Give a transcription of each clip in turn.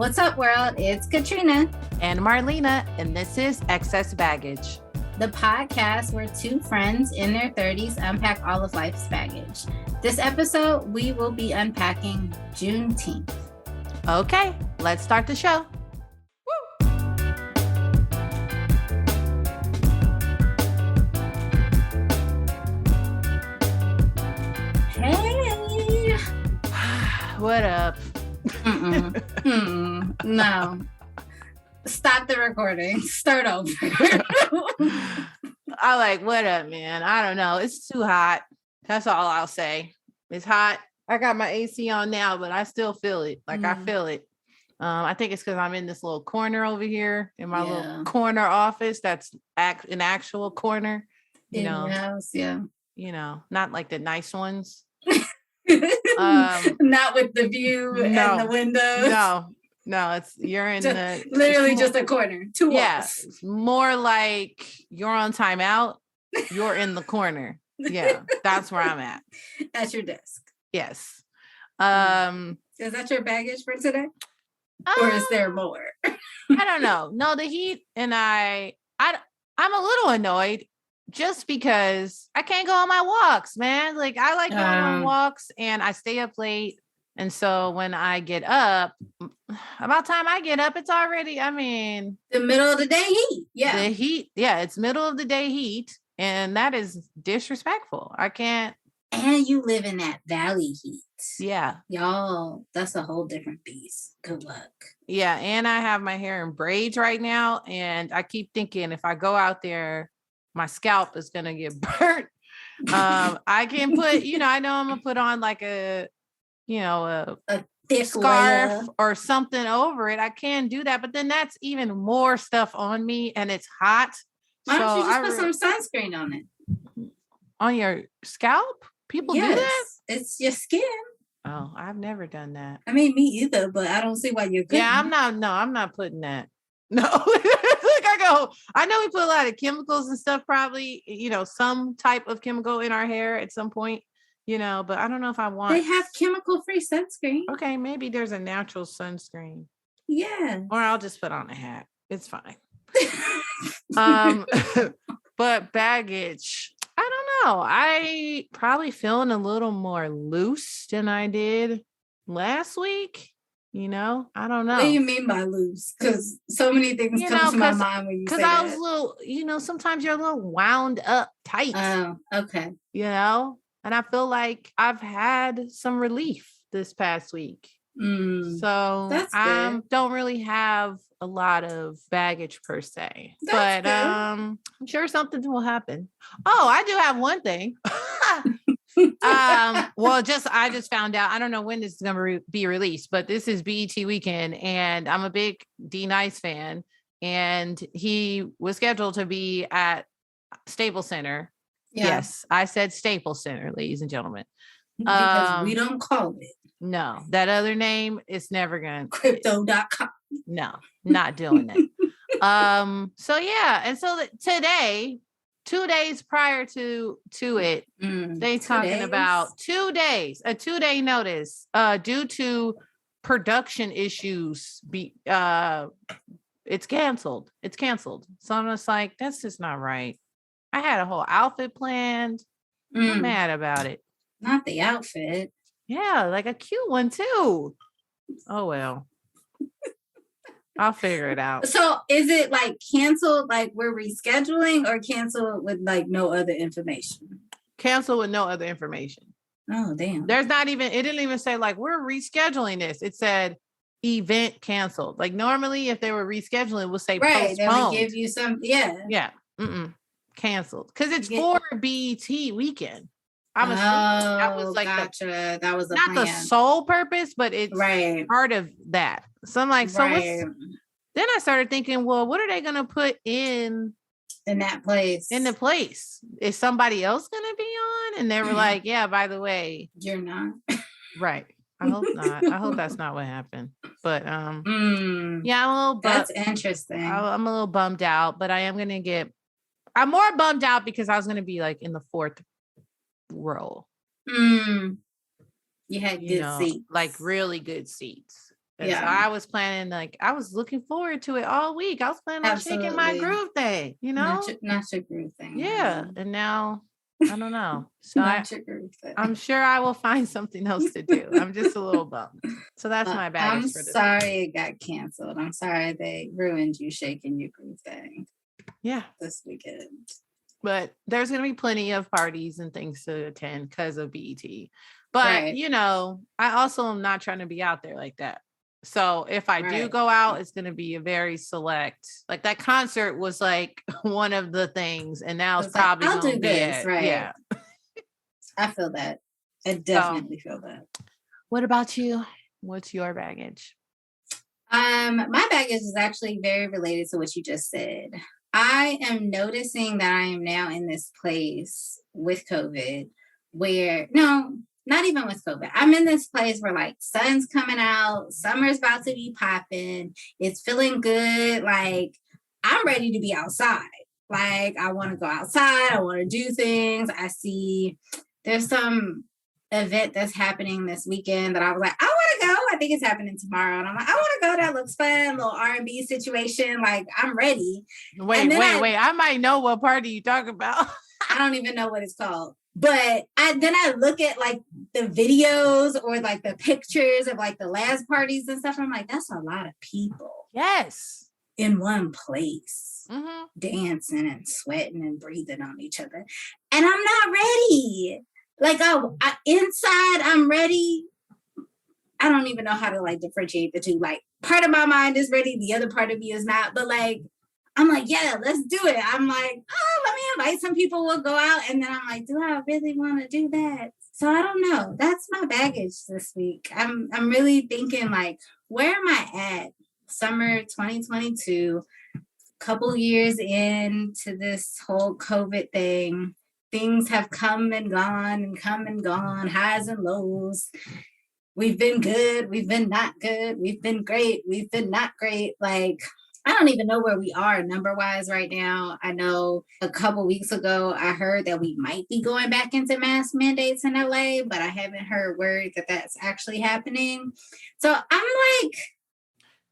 What's up, world? It's Katrina and Marlena, and this is Excess Baggage, the podcast where two friends in their 30s unpack all of life's baggage. This episode, we will be unpacking Juneteenth. Okay, let's start the show. Hey! What up? No. Stop the recording. Start over. I like, what up, man? I don't know. It's too hot. That's all I'll say. It's hot. I got my AC on now, but I still feel it. I feel it. I think it's because I'm in this little corner over here in my little corner office. That's an actual corner. You know, house, yeah. You know, not like the nice ones. Not with the view and the windows. No, you're in the literally just a corner. Two walls. Yeah, it's more like you're on timeout. You're in the corner. Yeah, that's where I'm at. That's your desk. Yes. Is that your baggage for today? Or is there more? I don't know. No, the heat and I'm a little annoyed just because I can't go on my walks, man. Like I like going on walks and I stay up late. And so when I get up, about time I get up, it's already, the middle of the day heat. Yeah. The heat. Yeah. It's middle of the day heat. And that is disrespectful. I can't. And you live in that valley heat. Yeah. Y'all, that's a whole different beast. Good luck. Yeah. And I have my hair in braids right now. And I keep thinking if I go out there, my scalp is going to get burnt. I can put, I know I'm going to put on like a thick scarf layer or something over it. I can do that, but then that's even more stuff on me and it's hot. Why don't you just put some sunscreen on it? On your scalp? People do that? It's your skin. Oh, I've never done that. Me either, but I don't see why you couldn't. Yeah, I'm not putting that. No. I know we put a lot of chemicals and stuff, probably, some type of chemical in our hair at some point. But I don't know if I want. They have chemical-free sunscreen. Okay, maybe there's a natural sunscreen. Yeah. Or I'll just put on a hat. It's fine. But baggage, I don't know. I probably feeling a little more loose than I did last week. I don't know. What do you mean by loose? Because so many things come to my mind when you say that. Because I was a little, sometimes you're a little wound up tight. Oh, okay. And I feel like I've had some relief this past week. So I don't really have a lot of baggage per se. But I'm sure something will happen. Oh, I do have one thing. I just found out, I don't know when this is going to be released, but this is BET weekend and I'm a big D-Nice fan and he was scheduled to be at Staples Center. Yeah. Yes, I said Staples Center, ladies and gentlemen. Because we don't call it. No, that other name is never going to. Crypto.com. No, not doing it. So yeah. And so today, 2 days prior to it, they talking about 2 days, a 2-day notice, due to production issues. It's canceled. So I'm just like, that's just not right. I had a whole outfit planned. I'm mad about it. Not the outfit. Yeah, like a cute one too. Oh well. I'll figure it out. So is it like canceled, like we're rescheduling, or canceled with like no other information? Cancel with no other information. Oh, damn. There's not even, it didn't even say like we're rescheduling this. It said event canceled. Like normally if they were rescheduling, it would say postponed. They would give you some, Yeah. Canceled. Because it's for BET weekend. I'm assuming that was like gotcha. That was not plan. The sole purpose, but it's part of that. So I'm like, so what's, then I started thinking, well, what are they gonna put in that place? In the place? Is somebody else gonna be on? And they were like, yeah, by the way, you're not. Right. I hope not. I hope that's not what happened. But yeah, I'm a little that's interesting. I'm a little bummed out, but I am gonna I'm more bummed out because I was gonna be like in the fourth row. You had good seats. Like really good seats. And so I was planning, like, I was looking forward to it all week. I was planning on shaking my groove thing, you know? Not your groove thing. Yeah. And now, I don't know. So I'm sure I will find something else to do. I'm just a little bummed. So that's my baggage for this. I'm sorry it got canceled. I'm sorry they ruined you shaking your groove thing. Yeah. This weekend. But there's going to be plenty of parties and things to attend because of BET. But, you know, I also am not trying to be out there like that. So if I do go out, it's going to be a very select, like that concert was like one of the things. And now it's probably like, I'll do this, right? Yeah. I feel that. I definitely feel that. What about you? What's your baggage? My baggage is actually very related to what you just said. I am noticing that I am now in this place with COVID where, no, not even with COVID. I'm in this place where like sun's coming out, summer's about to be popping. It's feeling good. Like I'm ready to be outside. Like I want to go outside. I want to do things. I see there's some event that's happening this weekend that I was like, I want to go. I think it's happening tomorrow. And I'm like, I want to go. That looks fun. Little R&B situation. Like I'm ready. Wait. I might know what party you talk about. I don't even know what it's called. But I look at like the videos or like the pictures of like the last parties and stuff. I'm like, that's a lot of people. Yes. In one place, dancing and sweating and breathing on each other. And I'm not ready. Like inside, I'm ready. I don't even know how to like differentiate the two. Like part of my mind is ready. The other part of me is not. But like, I'm like, yeah, let's do it. I'm like, oh, let me invite some people. We'll go out. And then I'm like, do I really want to do that? So I don't know. That's my baggage this week. I'm really thinking like, where am I at? Summer 2022, couple years into this whole COVID thing. Things have come and gone, highs and lows. We've been good. We've been not good. We've been great. We've been not great. Like, I don't even know where we are number-wise right now. I know a couple weeks ago, I heard that we might be going back into mask mandates in LA, but I haven't heard word that that's actually happening. So I'm like...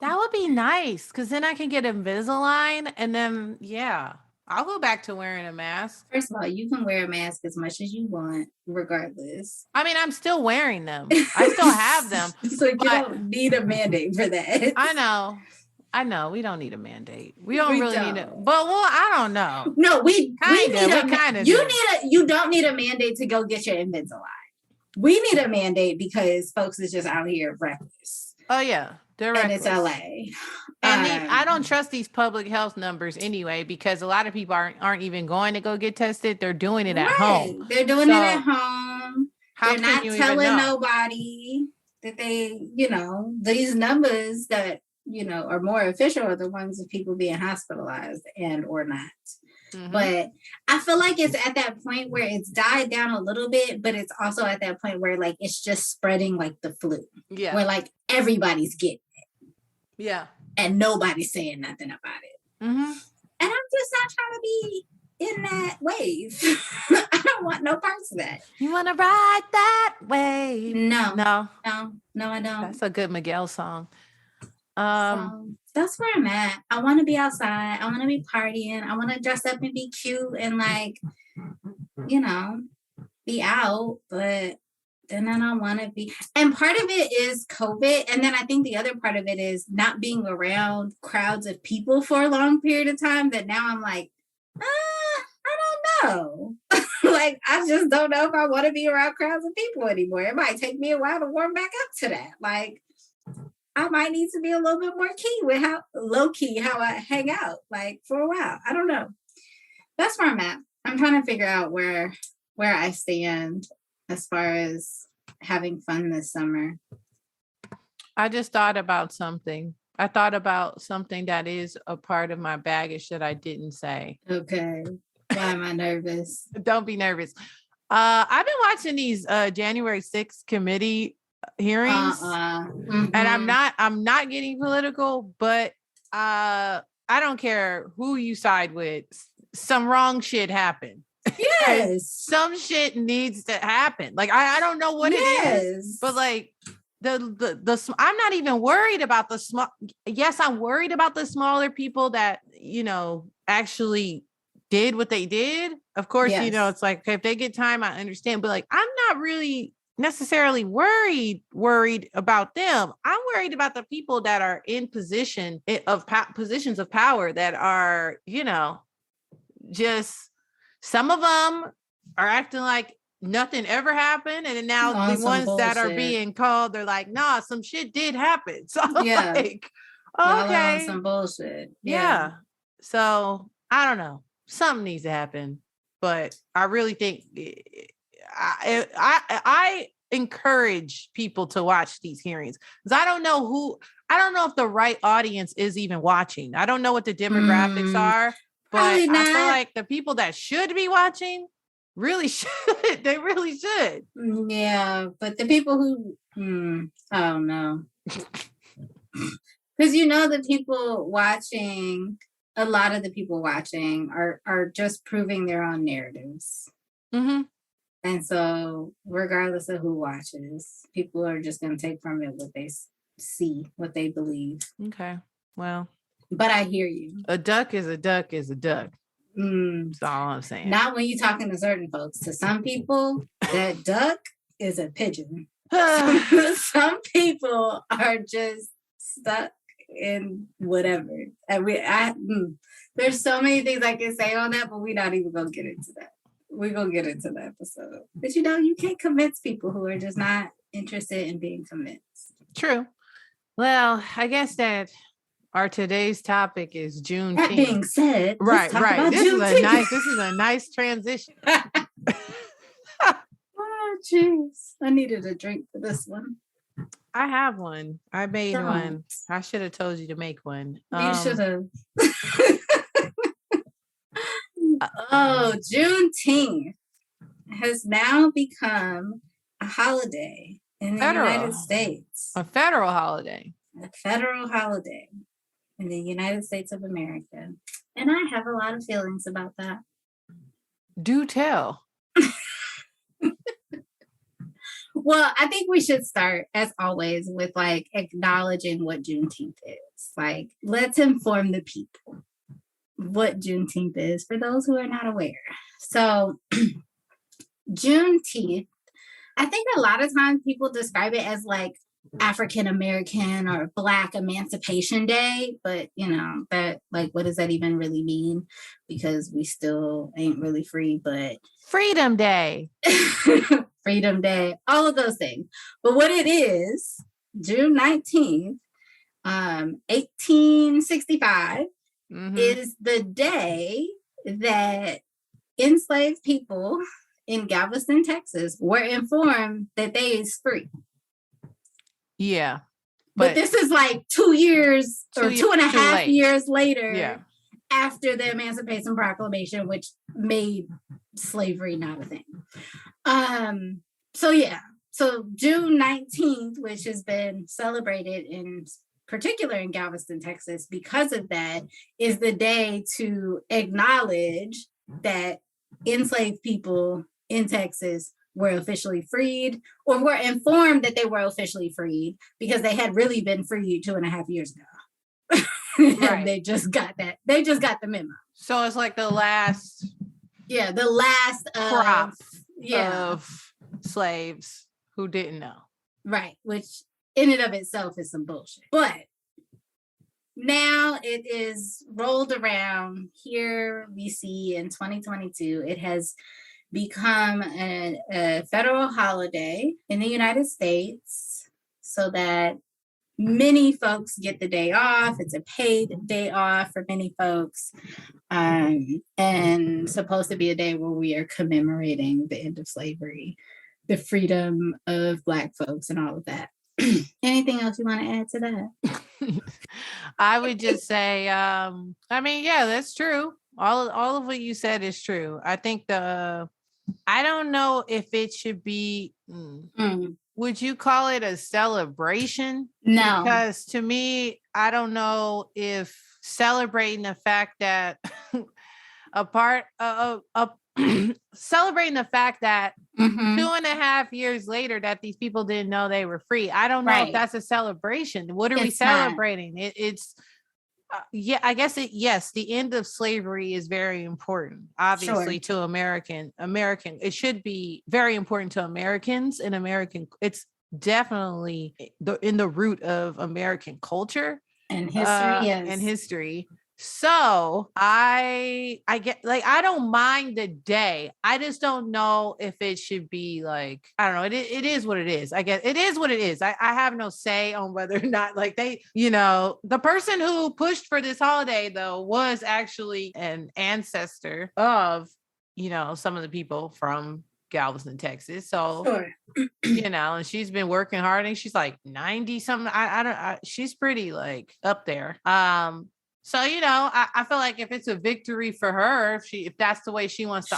That would be nice, because then I can get Invisalign, and then, yeah, I'll go back to wearing a mask. First of all, you can wear a mask as much as you want, regardless. I mean, I'm still wearing them. I still have them. So you don't need a mandate for that. I know we don't need a mandate. We don't need it. But I don't know. No, we you don't need a mandate to go get your Invisalign. We need a mandate because folks is just out here reckless. Oh yeah, they're reckless. And it's LA. And I don't trust these public health numbers anyway, because a lot of people aren't even going to go get tested. They're doing it at home. They're doing it at home. They're not telling nobody that they, these numbers that are more official are the ones of people being hospitalized and or not. Mm-hmm. But I feel like it's at that point where it's died down a little bit, but it's also at that point where like it's just spreading like the flu. Yeah. Where like everybody's getting it. Yeah. And nobody's saying nothing about it. Mm-hmm. And I'm just not trying to be in that wave. I don't want no parts of that. You want to ride that wave? No, I don't. That's a good Miguel song. So that's where I'm at. I want to be outside. I want to be partying. I want to dress up and be cute and like, be out. But then I don't want to be. And part of it is COVID. And then I think the other part of it is not being around crowds of people for a long period of time. That now I'm like, I don't know. Like, I just don't know if I want to be around crowds of people anymore. It might take me a while to warm back up to that. Like, I might need to be a little bit more key with how I hang out, like for a while. I don't know. That's where I'm at. I'm trying to figure out where I stand as far as having fun this summer. I just thought about something. I thought about something that is a part of my baggage that I didn't say. Okay. Why am I nervous? Don't be nervous. I've been watching these January 6th committee hearings and I'm not getting political, but I don't care who you side with, some wrong shit happened. Yes. Some shit needs to happen. Like I don't know what it is, but like I'm not even worried about the small. Yes, I'm worried about the smaller people that, actually did what they did. Of course, Yes. it's like, okay, if they get time, I understand, but like, I'm not really necessarily worried about them. I'm worried about the people that are in positions of power that are, just some of them are acting like nothing ever happened, and then now the ones that are being called, they're like, nah, some shit did happen. So yeah, like, y'all okay, on some bullshit. Yeah. So I don't know, something needs to happen, but I really think I encourage people to watch these hearings, because I don't know if the right audience is even watching. I don't know what the demographics are, but I feel like the people that should be watching really should. They really should. Yeah, but the people who, I don't know. Because the people watching, a lot of the people watching are just proving their own narratives. Mm-hmm. And so regardless of who watches, people are just going to take from it what they see, what they believe. Okay, well. But I hear you. A duck is a duck is a duck. That's all I'm saying. Not when you're talking to certain folks. To some people, that duck is a pigeon. Some people are just stuck in whatever. And there's so many things I can say on that, but we're not even gonna get into that. We're gonna get into the episode. But you can't convince people who are just not interested in being convinced. True. Well, I guess that our today's topic is Juneteenth. That being said, right. This is a nice transition. Oh, jeez. I needed a drink for this one. I have one. I made one. I should have told you to make one. You should have. Oh, Juneteenth has now become a holiday in the United States. A federal holiday. A federal holiday in the United States of America. And I have a lot of feelings about that. Do tell. Well, I think we should start, as always, with acknowledging what Juneteenth is. Let's inform the people what Juneteenth is for those who are not aware. So, Juneteenth, I think a lot of times people describe it as African American or Black Emancipation Day, but that what does that even really mean? Because we still ain't really free, but Freedom Day. Freedom Day, all of those things. But what it is, June 19th, 1865, is the day that enslaved people in Galveston, Texas were informed that they is free. Yeah. But this is 2 years or 2.5 years later. Yeah. After the Emancipation Proclamation, which made slavery not a thing. So June 19th, which has been celebrated in particular in Galveston, Texas, because of that, is the day to acknowledge that enslaved people in Texas were officially freed, or were informed that they were officially freed, because they had really been freed 2.5 years ago. Right. They just got that. They just got the memo. So it's the last. Yeah, the last crop of slaves who didn't know. Right, which in and of itself is some bullshit. But now it is rolled around. Here we see in 2022, it has become a federal holiday in the United States, so that many folks get the day off. It's a paid day off for many folks, and supposed to be a day where we are commemorating the end of slavery, the freedom of Black folks, and all of that. Anything else you want to add to that? I would just say, yeah, that's true. All of what you said is true. I think I don't know if it should be. Would you call it a celebration? No. Because to me, I don't know if celebrating the fact that a part of celebrating the fact that Mm-hmm. 2.5 years later that these people didn't know they were free. I don't know if that's a celebration. What are we celebrating? It's yeah, I guess yes, the end of slavery is very important, obviously, to American. It should be very important to Americans and American. It's definitely in the root of American culture and history. And history. So I get, like, I don't mind the day. I just don't know if it should be like, I don't know. It is what it is. I guess it is what it is. I have no say on whether or not, like, they, the person who pushed for this holiday though was actually an ancestor of, some of the people from Galveston, Texas. So, and she's been working hard, and she's like 90 something. She's pretty like up there. So, I feel like if it's a victory for her, if that's the way she wants to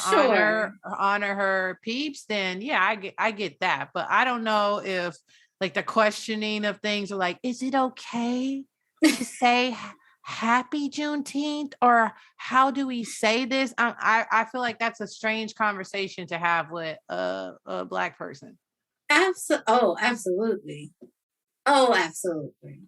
honor her peeps, then yeah, I get that. But I don't know if, like, the questioning of things are like, is it okay to say happy Juneteenth, or how do we say this? I feel like that's a strange conversation to have with a Black person. Absolutely. Oh, absolutely.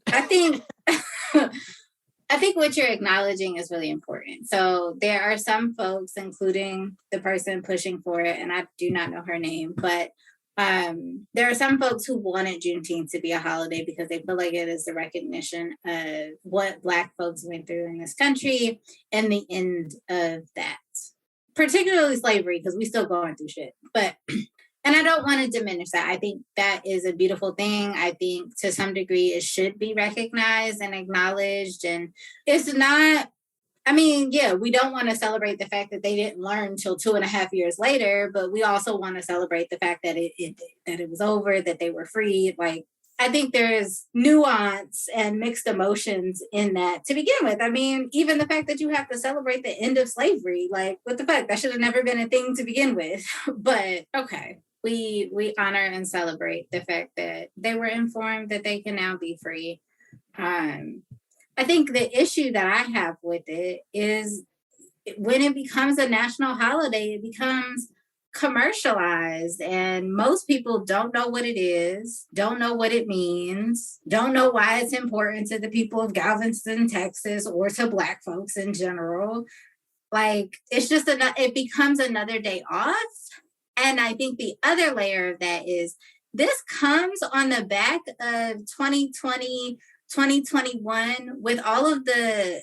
I think what you're acknowledging is really important. So there are some folks, including the person pushing for it, and I do not know her name, but there are some folks who wanted Juneteenth to be a holiday because they feel like it is the recognition of what Black folks went through in this country and the end of that, particularly slavery, because we still going through shit. But and I don't want to diminish that. I think that is a beautiful thing. I think to some degree it should be recognized and acknowledged. And it's not, we don't want to celebrate the fact that they didn't learn until 2.5 years later, but we also want to celebrate the fact that it was over, that they were free. Like, I think there's nuance and mixed emotions in that to begin with. Even the fact that you have to celebrate the end of slavery, like, what the fuck? That should have never been a thing to begin with. But okay. We honor and celebrate the fact that they were informed that they can now be free. I think the issue that I have with it is when it becomes a national holiday, it becomes commercialized, and most people don't know what it is, don't know what it means, don't know why it's important to the people of Galveston, Texas, or to Black folks in general. Like, it's just it becomes another day off. And I think the other layer of that is this comes on the back of 2020, 2021, with all of the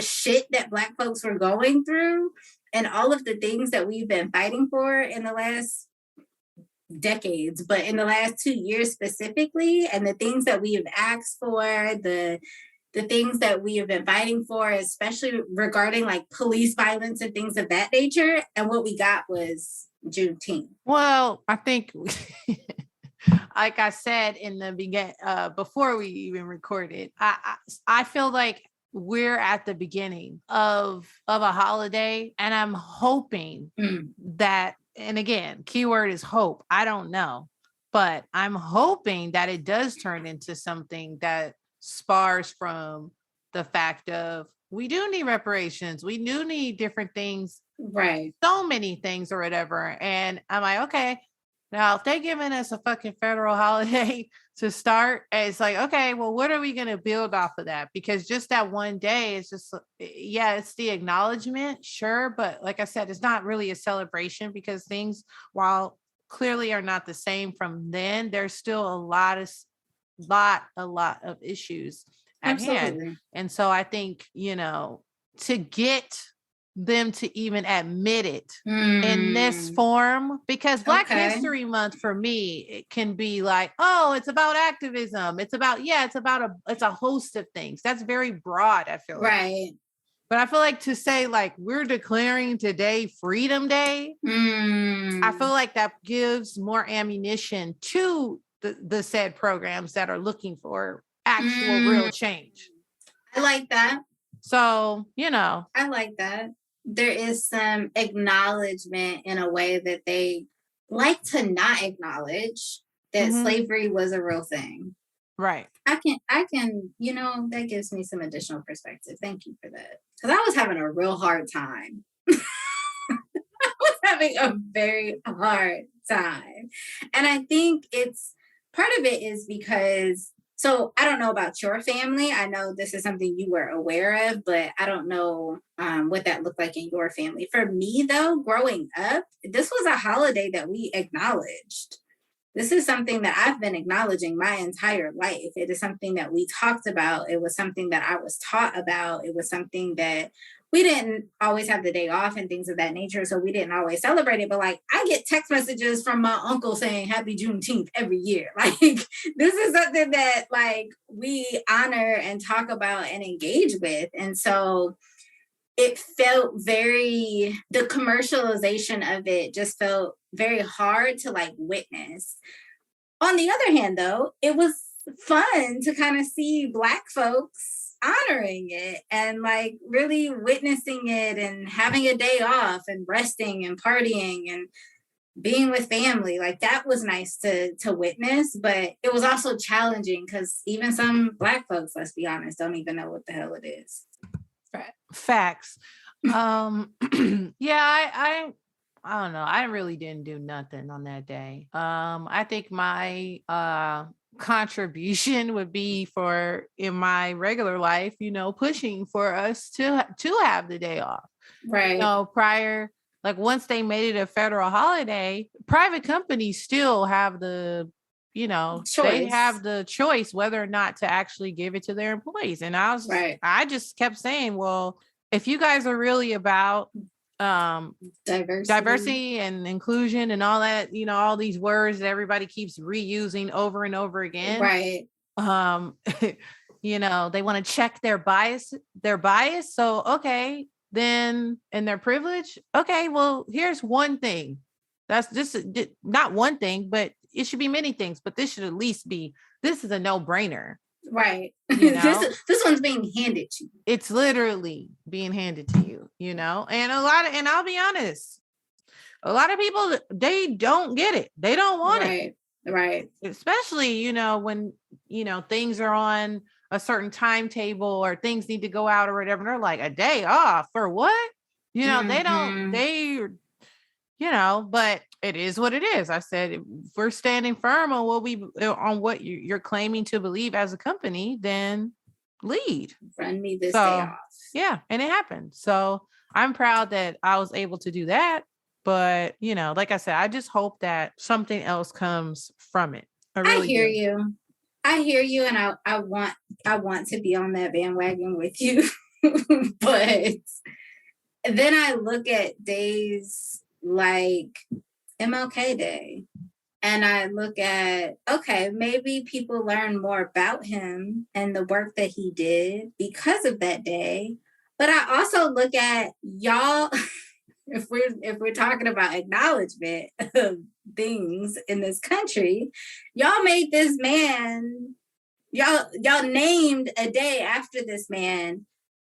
shit that Black folks were going through and all of the things that we've been fighting for in the last decades, but in the last 2 years specifically, and the things that we have asked for, the things that we have been fighting for, especially regarding like police violence and things of that nature. And what we got was Juneteenth. Well, I think, like I said in the beginning, before we even recorded, I feel like we're at the beginning of a holiday, and I'm hoping that, and again, keyword is hope. I don't know, but I'm hoping that it does turn into something that spars from the fact of, we do need reparations. We do need different things. Right. So many things or whatever. And I'm like, okay, now if they're giving us a fucking federal holiday to start, it's like, okay, well, what are we going to build off of that? Because just that one day, it's just, yeah, it's the acknowledgement, sure. But like I said, it's not really a celebration, because things, while clearly are not the same from then, there's still a lot of issues at hand. And so I think, to get them to even admit it in this form, because Black History Month for me, it can be like, oh, it's about activism. It's about, it's a host of things. That's very broad, I feel like. Right. But I feel like to say, like, we're declaring today Freedom Day, I feel like that gives more ammunition to the said programs that are looking for actual real change. I like that. So, I like that. There is some acknowledgement in a way that they like to not acknowledge that slavery was a real thing. Right. I can, that gives me some additional perspective. Thank you for that. Because I was having a real hard time. having a very hard time. And I think it's part of it is because, so I don't know about your family. I know this is something you were aware of, but I don't know what that looked like in your family. For me, though, growing up, this was a holiday that we acknowledged. This is something that I've been acknowledging my entire life. It is something that we talked about. It was something that I was taught about. It was something that we didn't always have the day off and things of that nature. So we didn't always celebrate it. But like, I get text messages from my uncle saying happy Juneteenth every year. Like, this is something that like we honor and talk about and engage with. And so it felt very, the commercialization of it just felt very hard to like witness. On the other hand, though, it was fun to kind of see Black folks honoring it and like really witnessing it and having a day off and resting and partying and being with family. Like that was nice to witness, but it was also challenging because even some Black folks, let's be honest, don't even know what the hell it is. Facts. Yeah, I don't know. I really didn't do nothing on that day. I think my contribution would be for in my regular life, pushing for us to have the day off. Right. Prior, like once they made it a federal holiday, private companies still have the choice. They have the choice whether or not to actually give it to their employees. And I just kept saying, well, if you guys are really about diversity and inclusion and all that, all these words that everybody keeps reusing over and over again. Right. They want to check their bias. So, okay, then, and their privilege. Okay, well, here's one thing. That's just not one thing, but it should be many things, but this should at least be, this is a no-brainer. Right. This one's being handed to you. It's literally being handed to you, and and I'll be honest, a lot of people, they don't get it. They don't want it. Right. Especially, when, things are on a certain timetable or things need to go out or whatever. And they're like, a day off for what? But it is what it is. I said, if we're standing firm on what you're claiming to believe as a company, then lead. Run me this day off. Yeah. And it happened. So I'm proud that I was able to do that. But, like I said, I just hope that something else comes from it. I hear you. And I want to be on that bandwagon with you. But then I look at days like MLK Day and I look at, okay, maybe people learn more about him and the work that he did because of that day. But I also look at y'all, if we're talking about acknowledgement of things in this country, y'all made this man, y'all named a day after this man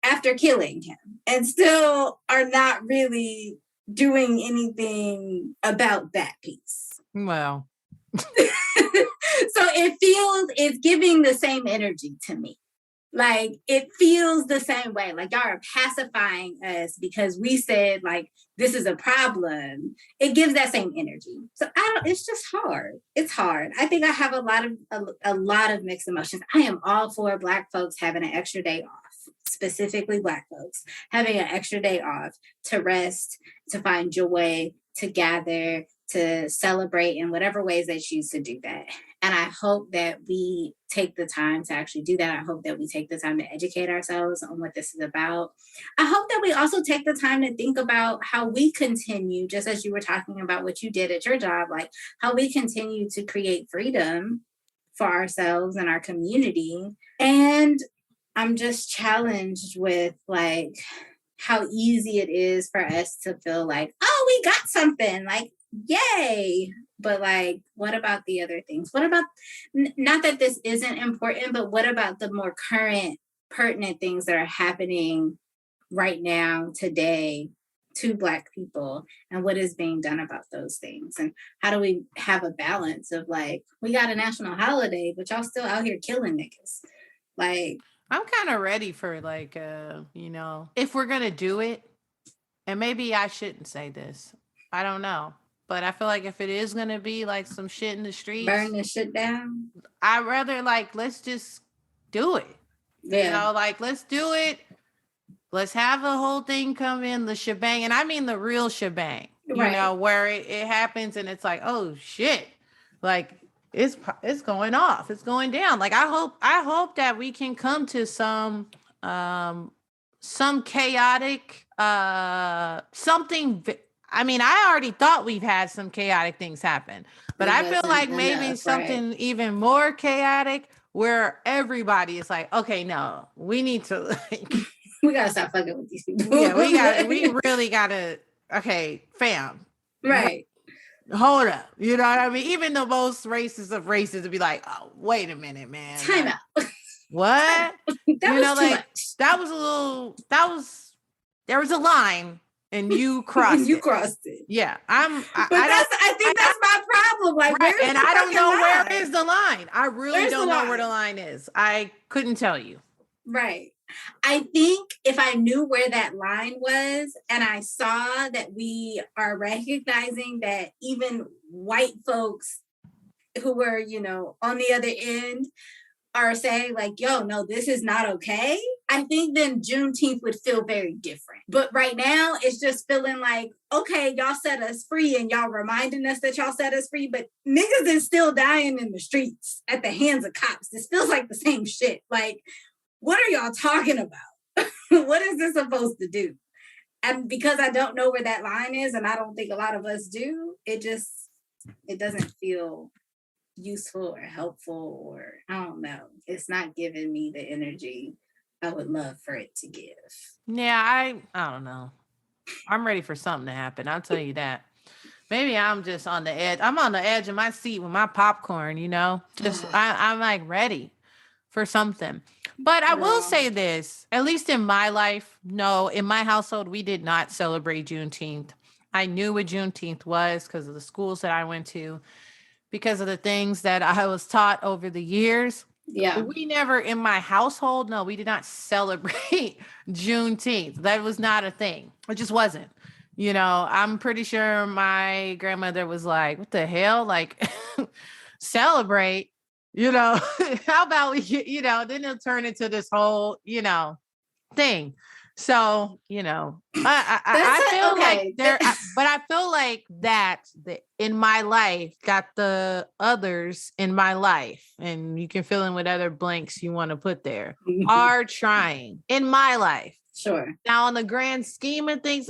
after killing him and still are not really doing anything about that piece. Well. So it's giving the same energy to me. Like it feels the same way. Like y'all are pacifying us because we said like this is a problem. It gives that same energy. So it's just hard. It's hard. I think I have a lot of mixed emotions. I am all for Black folks having an extra day off, specifically Black folks having an extra day off to rest, to find joy, to gather, to celebrate in whatever ways they choose to do that. And I hope that we take the time to actually do that. I hope that we take the time to educate ourselves on what this is about. I hope that we also take the time to think about how we continue, just as you were talking about what you did at your job, like how we continue to create freedom for ourselves and our community. And I'm just challenged with like how easy it is for us to feel like, oh, we got something, like, yay. But like, what about the other things? What about, not that this isn't important, but what about the more current, pertinent things that are happening right now, today, to Black people, and what is being done about those things? And how do we have a balance of like, we got a national holiday, but y'all still out here killing niggas? Like, I'm kind of ready for like, if we're going to do it, and maybe I shouldn't say this. I don't know. But I feel like if it is going to be like some shit in the streets, burn the shit down. I'd rather like, let's just do it. Yeah. You know, like, let's do it. Let's have the whole thing come in, the shebang. And I mean the real shebang, you know, where it happens and it's like, oh shit, like it's going off. It's going down. Like, I hope that we can come to some chaotic, something. I mean, I already thought we've had some chaotic things happen, but I feel like maybe something even more chaotic where everybody is like, okay, no, we need to like, we gotta stop fucking with these people. Yeah, we really gotta, okay, fam. Right. Hold up. You know what I mean? Even the most racist of races would be like, oh, wait a minute, man. Time out. What? There was a line and you crossed it. You crossed it. Yeah. I think that's my problem. Like, right. And I don't know where is the line. I really don't know where the line is. I couldn't tell you. Right. I think if I knew where that line was and I saw that we are recognizing that even white folks who were, you know, on the other end are saying like, yo, no, this is not okay. I think then Juneteenth would feel very different. But right now it's just feeling like, okay, y'all set us free and y'all reminding us that y'all set us free, but niggas is still dying in the streets at the hands of cops. This feels like the same shit. Like, what are y'all talking about? What is this supposed to do? And because I don't know where that line is, and I don't think a lot of us do, it doesn't feel useful or helpful, or I don't know. It's not giving me the energy I would love for it to give. Yeah, I don't know. I'm ready for something to happen. I'll tell you that. Maybe I'm just on the edge. I'm on the edge of my seat with my popcorn, you know? I'm like ready for something. But I will say this, at least in my life, no, in my household, we did not celebrate Juneteenth. I knew what Juneteenth was because of the schools that I went to, because of the things that I was taught over the years. Yeah. We never, in my household, no, we did not celebrate Juneteenth. That was not a thing. It just wasn't. You know, I'm pretty sure my grandmother was like, what the hell? Like, celebrate? You know, how about we, you know, then it'll turn into this whole, you know, thing. So, you know, I feel like there, but I feel like that in my life got the others in my life, and you can fill in what other blanks you want to put there, are trying in my life. Sure. Now, on the grand scheme of things,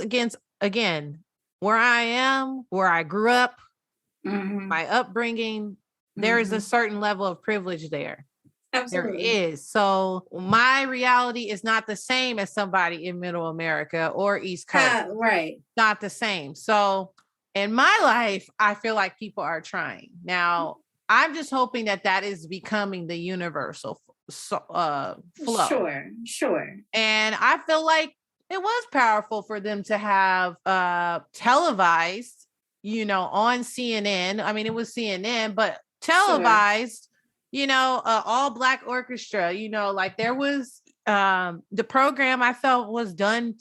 again, where I am, where I grew up, my upbringing, there is a certain level of privilege there. Absolutely. There is. So my reality is not the same as somebody in Middle America or East Coast. Right. Not the same. So in my life, I feel like people are trying. Now, I'm just hoping that is becoming the universal flow. Sure. And I feel like it was powerful for them to have televised, you know, on CNN. I mean, it was CNN, but televised, you know, all Black orchestra, you know, like there was the program I felt was done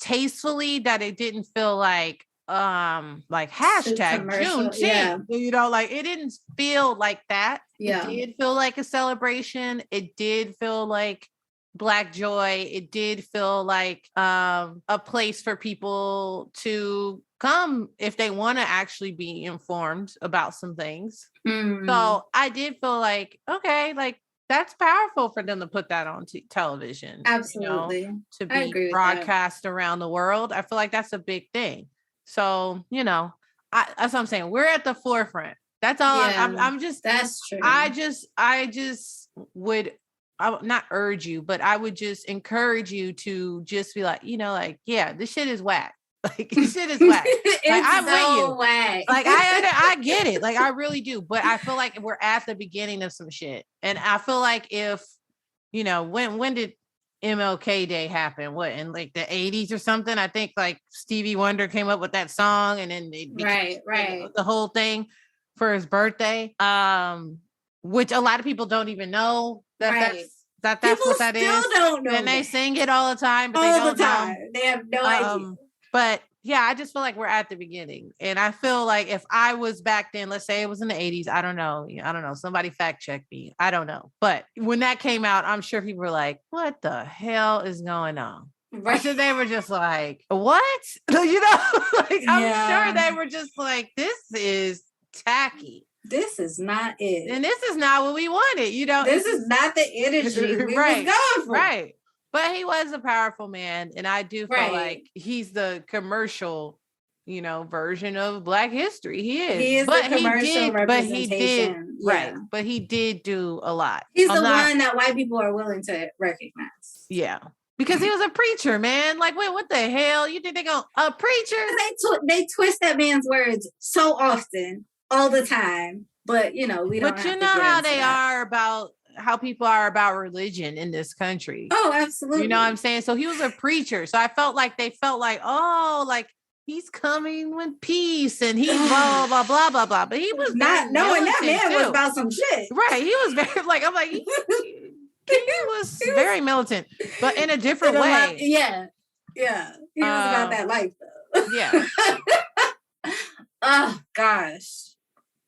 tastefully, that it didn't feel like hashtag Juneteenth, you know, like it didn't feel like that. It did feel like a celebration. It did feel like Black joy. It did feel like a place for people to come if they want to actually be informed about some things. So I did feel like, okay, like that's powerful for them to put that on television. Absolutely. You know, to be broadcast around the world. I feel like that's a big thing. So, you know, that's what I'm saying. We're at the forefront. That's all. I'm just, that's true. I just would, I would not urge you, but I would just encourage you to just be like, you know, like, yeah, this shit is whack. Like, this shit is whack. Like, I'm with you. Whack. Like, I get it. Like, I really do. But I feel like we're at the beginning of some shit. And I feel like if, you know, when did MLK Day happen? What, in like the 80s or something? I think like Stevie Wonder came up with that song, and then it became, you know, the whole thing for his birthday. Which a lot of people don't even know that's what that is. Still don't know. And they sing it all the time, but all the time. They have no idea. But yeah, I just feel like we're at the beginning. And I feel like if I was back then, let's say it was in the 80s, I don't know. Somebody fact check me. I don't know. But when that came out, I'm sure people were like, what the hell is going on? Right. I'm sure they were just like, what? Like, I'm sure they were just like, this is tacky. This is not it. And this is not what we wanted. This is not the energy we was going for. Right. But he was a powerful man. And I do feel like he's the commercial, version of Black history. He is. He is the commercial representation. Right. But he did do a lot. He's the one that white people are willing to recognize. Yeah. Because he was a preacher, man. Like, wait, what the hell? You think they're going, a preacher? They twist that man's words so often, all the time. But, we don't But you know how they are about, how people are about religion in this country. Oh, absolutely. You know what I'm saying? So he was a preacher. So I felt like they felt like, oh, like he's coming with peace and he's blah, blah, blah, blah, blah. But he was not knowing that man was about some shit. Right. He was very like, I'm like, he was very militant, but in a different way. Yeah. He was about that life, though. Yeah. Oh, gosh.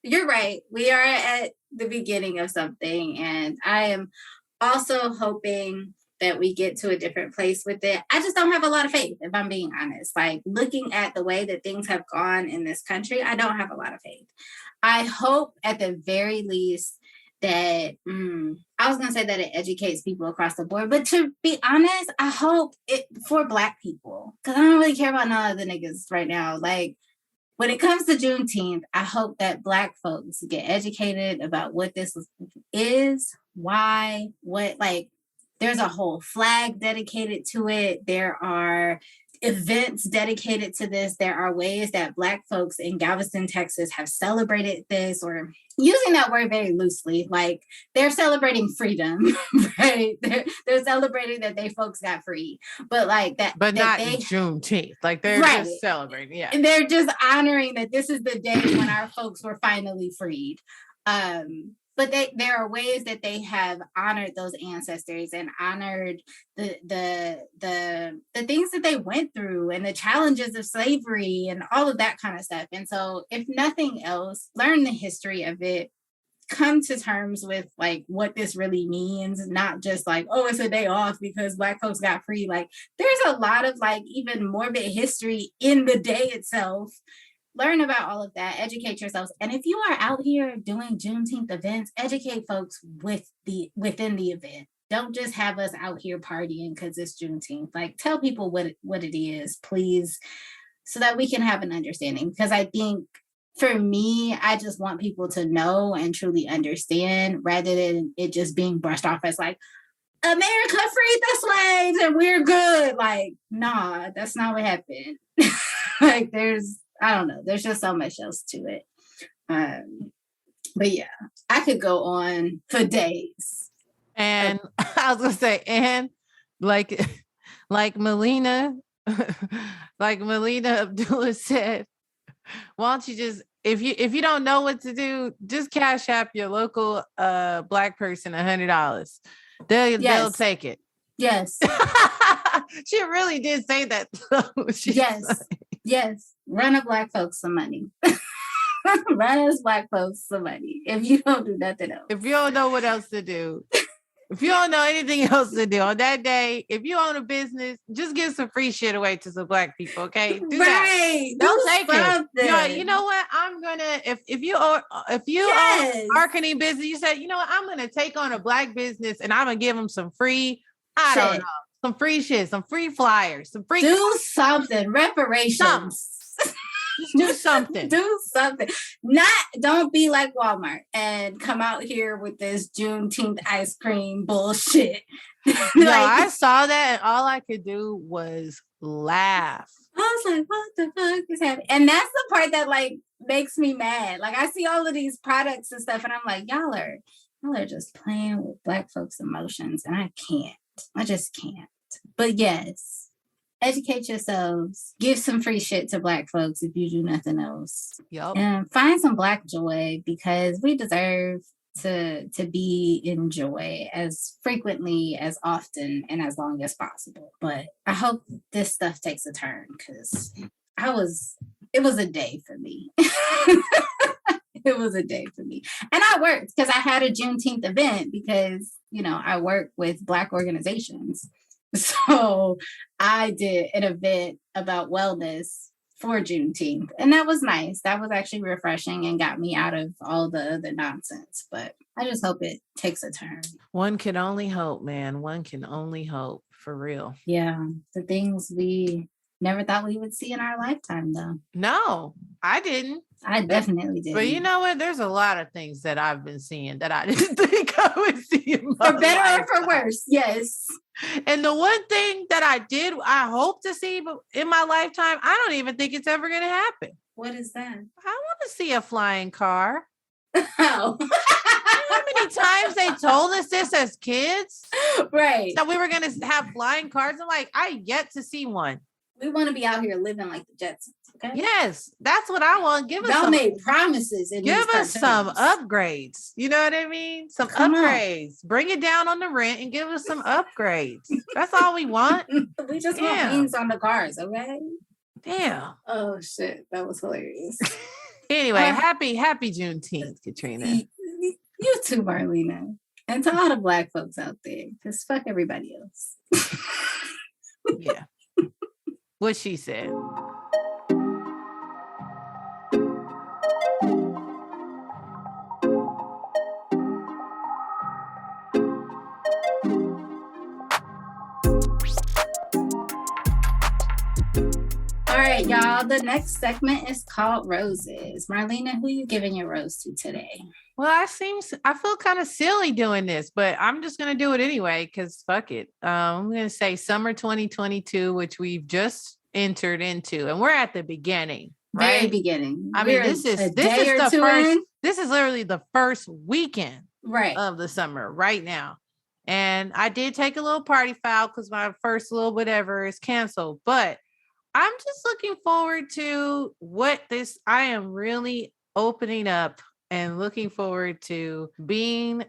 You're right. We are at the beginning of something. And I am also hoping that we get to a different place with it. I just don't have a lot of faith, if I'm being honest. Like, looking at the way that things have gone in this country, I don't have a lot of faith. I hope at the very least that I was gonna say that it educates people across the board, but to be honest, I hope it for Black people, because I don't really care about none of the niggas right now. Like, when it comes to Juneteenth, I hope that Black folks get educated about what this is, why, what, like, there's a whole flag dedicated to it. There are events dedicated to this. There are ways that Black folks in Galveston, Texas have celebrated this, or using that word very loosely, like they're celebrating freedom, right? They're celebrating that they folks got free, but like that, but that not Juneteenth. Like they're just celebrating, yeah. And they're just honoring that this is the day when our folks were finally freed. But there are ways that they have honored those ancestors and honored the things that they went through and the challenges of slavery and all of that kind of stuff. And so, if nothing else, learn the history of it, come to terms with like what this really means, not just like, oh, it's a day off because Black folks got free. Like, there's a lot of like even morbid history in the day itself. Learn about all of that, educate yourselves. And if you are out here doing Juneteenth events, educate folks within the event. Don't just have us out here partying because it's Juneteenth. Like, tell people what it is, please, so that we can have an understanding. Because I think for me, I just want people to know and truly understand rather than it just being brushed off as like, America freed the slaves and we're good. Like, nah, that's not what happened. Like, I don't know. There's just so much else to it. But yeah, I could go on for days. And I was gonna say, and like Melina, like Melina Abdullah said, why don't you just, if you don't know what to do, just cash app your local Black person $100. They'll take it. Yes. She really did say that. Yes. Run a Black folks some money. Run us Black folks some money. If you don't do nothing else. If you don't know what else to do. If you don't know anything else to do on that day, if you own a business, just give some free shit away to some Black people, okay? Do that. Don't take it. You know what? I'm gonna if you own marketing business, you said, you know what? I'm gonna take on a Black business and I'm gonna give them some free. I don't know. Some free shit, some free flyers, some free. Do something. Reparations. Just do something. Do something. Don't be like Walmart and come out here with this Juneteenth ice cream bullshit. No, I saw that and all I could do was laugh. I was like, what the fuck is happening? And that's the part that like makes me mad. Like, I see all of these products and stuff and I'm like, y'all are just playing with Black folks' emotions and I can't. I just can't. But yes, educate yourselves. Give some free shit to Black folks if you do nothing else. Yep. And find some Black joy because we deserve to be in joy as frequently, as often, and as long as possible. But I hope this stuff takes a turn because it was a day for me. It was a day for me. And I worked because I had a Juneteenth event because, I work with Black organizations. So I did an event about wellness for Juneteenth. And that was nice. That was actually refreshing and got me out of all the other nonsense. But I just hope it takes a turn. One can only hope, man. One can only hope, for real. Yeah. The things we never thought we would see in our lifetime, though. No, I didn't. I definitely did. But you know what? There's a lot of things that I've been seeing that I didn't think I would see. For better or for worse, yes. And the one thing that I hope to see in my lifetime, I don't even think it's ever going to happen. What is that? I want to see a flying car. Oh. How many times they told us this as kids? Right. That we were going to have flying cars. I'm like, I yet to see one. We want to be out here living like the Jetsons. Okay? Yes, that's what I want. Give us Y'all made promises. Give us some upgrades. You know what I mean? Some upgrades. Bring it down on the rent and give us some upgrades. That's all we want. We just want wings on the cars, okay? Damn. Oh shit, that was hilarious. Anyway, happy Juneteenth, Katrina. You too, Marlena. And to all the Black folks out there, just fuck everybody else. Yeah. What she said. All right, y'all. The next segment is called Roses. Marlena, who you giving your rose to today? Well, I feel kind of silly doing this, but I'm just going to do it anyway because fuck it. I'm going to say summer 2022, which we've just entered into, and we're at the beginning, right? Very beginning. I mean, this is the first. This is literally the first weekend, right, of the summer right now. And I did take a little party foul because my first little whatever is canceled, but I'm just looking forward to I am really opening up and looking forward to being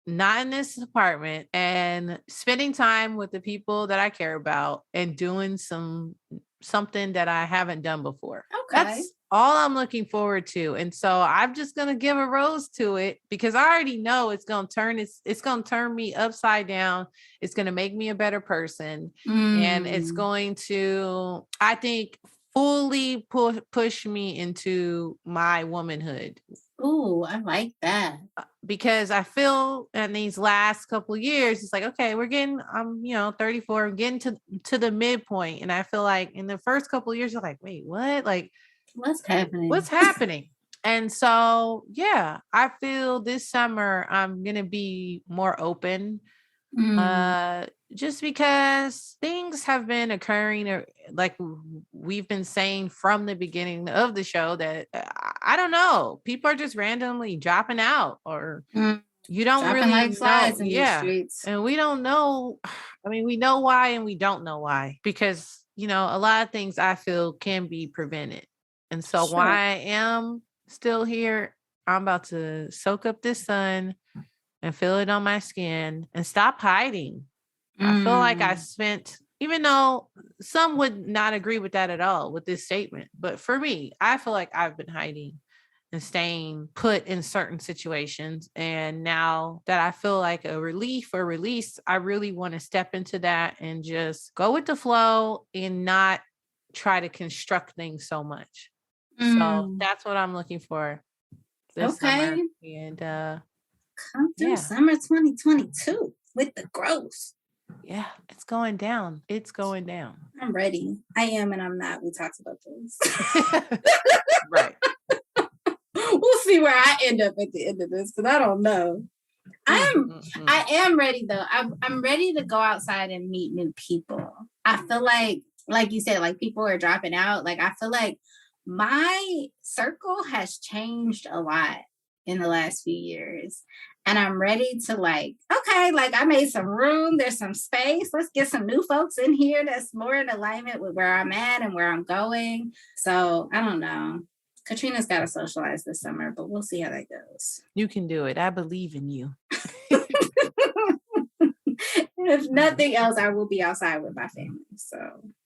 not in this apartment and spending time with the people that I care about and doing something that I haven't done before. Okay. That's all I'm looking forward to. And so I'm just going to give a rose to it because I already know it's going to turn me upside down. It's going to make me a better person. And it's going to, I think, fully push me into my womanhood. Ooh, I like that. Because I feel in these last couple of years, it's like, okay, I'm 34, I'm getting to the midpoint. And I feel like in the first couple of years, you're like, wait, what? Like, what's happening? What's happening? And so, yeah, I feel this summer I'm going to be more open. Just because things have been occurring, like we've been saying from the beginning of the show, that I don't know, people are just randomly dropping out, or you don't dropping really like flies know. In these streets. And we don't know. I mean, we know why and we don't know why, because a lot of things I feel can be prevented. And so while I am still here, I'm about to soak up this sun and feel it on my skin and stop hiding. I feel like I spent, even though some would not agree with that at all, with this statement, but for me, I feel like I've been hiding and staying put in certain situations. And now that I feel like a relief or release, I really want to step into that and just go with the flow and not try to construct things so much. So that's what I'm looking for this summer. And come through summer 2022 with the growth. Yeah, it's going down. It's going down. I'm ready. I am and I'm not. We talked about this. Right. We'll see where I end up at the end of this, because I don't know. I am ready though. I'm ready to go outside and meet new people. I feel like you said, like people are dropping out. Like I feel like my circle has changed a lot in the last few years. And I'm ready to I made some room. There's some space. Let's get some new folks in here that's more in alignment with where I'm at and where I'm going. So I don't know. Katrina's got to socialize this summer, but we'll see how that goes. You can do it. I believe in you. If nothing else, I will be outside with my family. So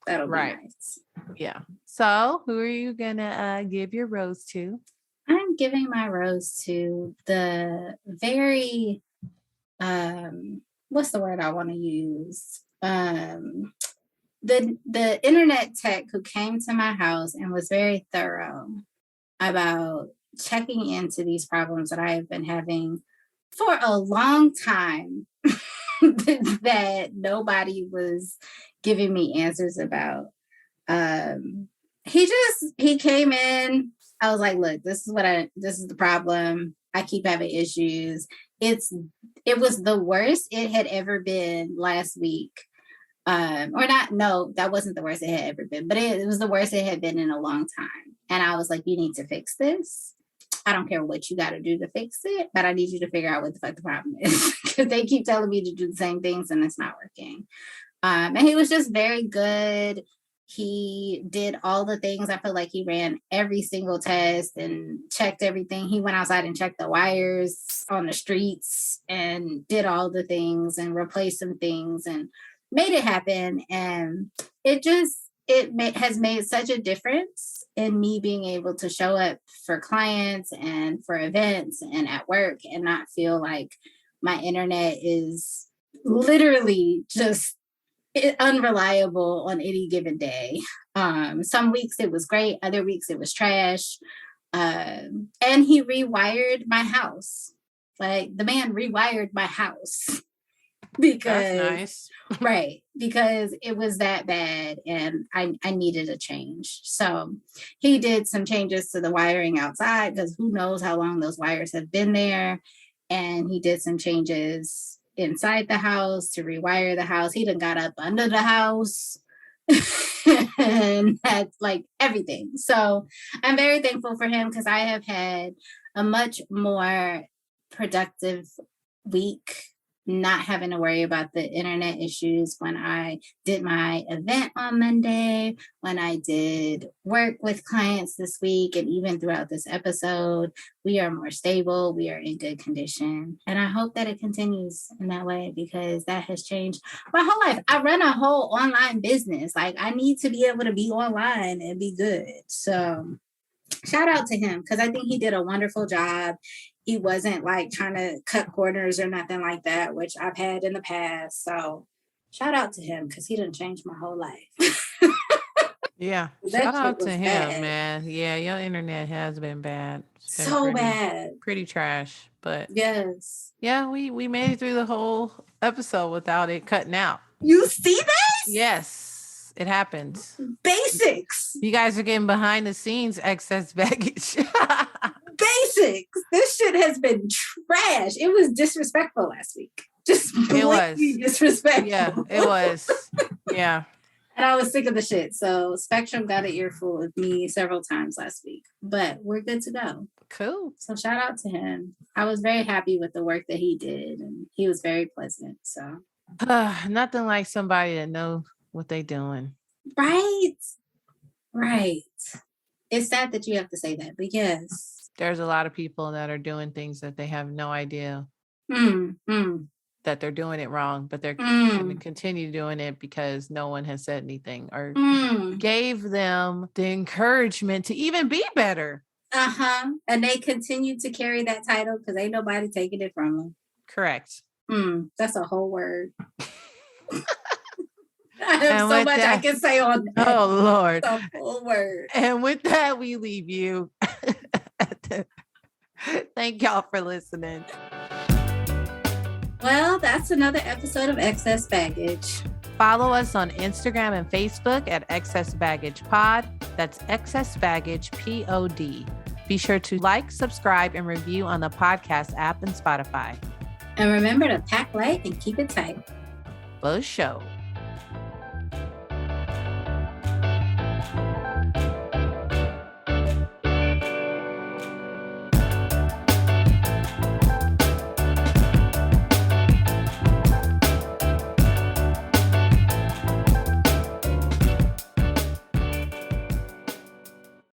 that'll be nice. Yeah. So who are you gonna give your rose to? I'm giving my rose to the very what's the word I want to use? The internet tech who came to my house and was very thorough about checking into these problems that I have been having for a long time that nobody was giving me answers about. He came in. I was like, look, this is the problem. I keep having issues. It was the worst it had ever been last week. That wasn't the worst it had ever been, but it was the worst it had been in a long time. And I was like, you need to fix this. I don't care what you got to do to fix it, but I need you to figure out what the fuck the problem is, because they keep telling me to do the same things and it's not working. And he was just very good. He did all the things. I feel like he ran every single test and checked everything. He went outside and checked the wires on the streets and did all the things and replaced some things and made it happen. And it has made such a difference in me being able to show up for clients and for events and at work and not feel like my internet is literally just unreliable on any given day. Some weeks it was great, other weeks it was trash. And he rewired my house. Like, the man rewired my house because that's nice. Right, because it was that bad and I needed a change. So he did some changes to the wiring outside, because who knows how long those wires have been there. And he did some changes inside the house to rewire the house. He done got up under the house and had like everything. So I'm very thankful for him, because I have had a much more productive week not having to worry about the internet issues when I did my event on Monday, when I did work with clients this week, and even throughout this episode. We are more stable. We are in good condition. And I hope that it continues in that way, because that has changed my whole life. I run a whole online business. Like, I need to be able to be online and be good. So shout out to him, because I think he did a wonderful job. He wasn't like trying to cut corners or nothing like that, which I've had in the past. So shout out to him, because he done changed my whole life. Yeah. Shout out to him, man. Yeah, your internet has been bad. So bad. Pretty trash. But yes. Yeah, we made it through the whole episode without it cutting out. You see this? Yes, it happened. Basics. You guys are getting behind the scenes excess baggage. Basics. This shit has been trash. It was disrespectful last week. Just blatantly disrespectful. Yeah, it was. Yeah. And I was sick of the shit. So Spectrum got an earful of me several times last week. But we're good to go. Cool. So shout out to him. I was very happy with the work that he did. And he was very pleasant. So nothing like somebody that knows what they doing. Right. It's sad that you have to say that, but yes. There's a lot of people that are doing things that they have no idea that they're doing it wrong, but they're going to continue doing it because no one has said anything or gave them the encouragement to even be better. And they continue to carry that title because ain't nobody taking it from them. Correct. That's a whole word. I have so much I can say on that. Oh, Lord. It's a whole word. And with that, we leave you. Thank y'all for listening. Well, that's another episode of Excess Baggage. Follow us on Instagram and Facebook at Excess Baggage Pod. That's Excess Baggage POD. Be sure to like, subscribe, and review on the podcast app and Spotify. And remember to pack light and keep it tight. For show.